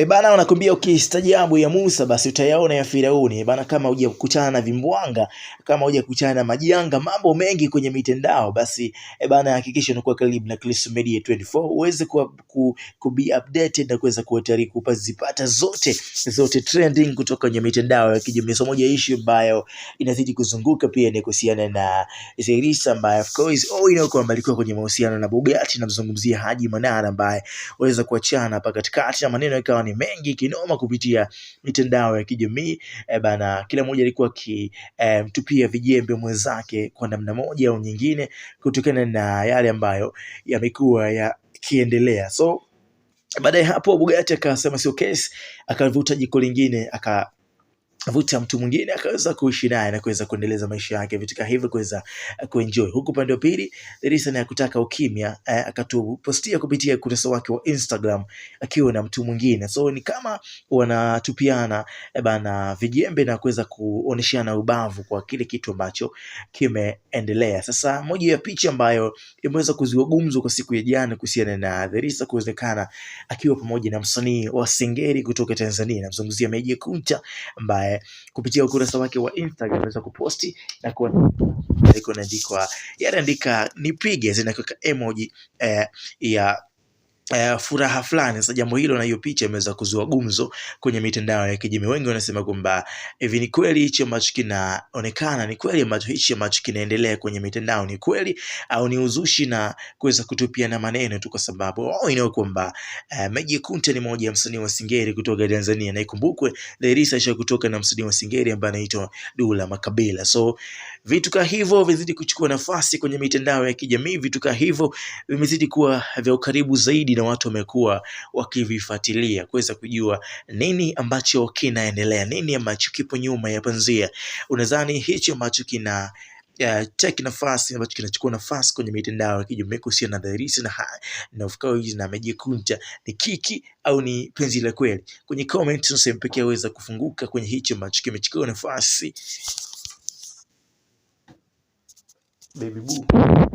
Bana wanakuambia ukistajabu ya Musa basi utayaona ya Firauni. Bana, kama huja kukutana na vimbwanga, kama huja kukutana na majanga, mambo mengi kwenye mitandao, basi bana hakikisha unakuwa karibu na Kristo Media 24 uweze ku be updated na kuweza kuwatari kupazipata zote trending kutoka kwenye mitandao ya kijamii. So moja issue ambayo inazidi kuzunguka pia ni kuhusiana na Zaiylissa ambaye of course kwamba alikuwa kwenye mahusiano na Bugatti, na mzungumzia Haji Manara ambaye waweza kuachana hapa katikati, na maneno yakawa ni mengi kinoma kupitia mitandao ya kijamii. Bana, kila mmoja alikuwa mtupia vijembe mwenzake kwa namna moja au nyingine kutokana na yale ambayo yamekuwa yakiendelea. So baadaye hapo Bugatti akasema sio case, akavuta jiko lingine, akavuta mtu mwingine akaweza kuishi naye na kuweza kuendeleza maisha yake, vitu kama hivyo, kuweza kuenjoy. Huku pande wa pili Zaiylissa na kutaka ukimya, akatupostia kupitia ukurasa wake wa Instagram akiwa na mtu mwingine. So ni kama wanatupiana bana vijembe na kuweza kuoneshana ubavu kwa kile kitu ambacho kimeendelea. Sasa moja ya picha ambayo imeweza kuzua gumzo kwa siku ya jana kuhusiana na Zaiylissa kuonekana akiwa pamoja na msanii wa Singeli kutoka Tanzania, namzungumzia Meja Kunta, ambaye kupitia ukurasa wake wa Instagram anaweza kuposti na kuandika nipige, zinaweka emoji ya furaha fulani. Sasa jambo hilo na hiyo picha imeweza kuzua gumzo kwenye mitandao ya kijamii. Wengi wanasema kwamba hivi ni kweli hichi ambacho kinaonekana, ni kweli ambacho hichi ambacho kinaendelea kwenye mitandao ni kweli, au ni uzushi na kuweza kutupia na maneno tu, kwa sababu kwamba Meja Kunta ni moja ya msanii wa Singeli kutoka Tanzania, na ikumbukwe Zaiylissa isha kutoka na msanii wa Singeli ambaye anaitwa Dula Makabila. So vitu kama hivyo vizidi kuchukua nafasi kwenye mitandao ya kijamii, vitu kama hivyo vimezidi kuwa vya ukaribu zaidi, na watu wamekuwa wakivifuatilia kuweza kujua nini ambacho kinaendelea, nini ambacho kipo nyuma ya panzia. Unadhani hicho ambacho take nafasi ambacho kinachukua nafasi kwenye mitandao ya kijamii kuhusiana na Zaiylissa na of course na Meja Kunta ni kiki au ni penzi la kweli? Kwenye comment sehemu pekee waweza kufunguka kwenye hicho ambacho kimechukua nafasi. Baby boo.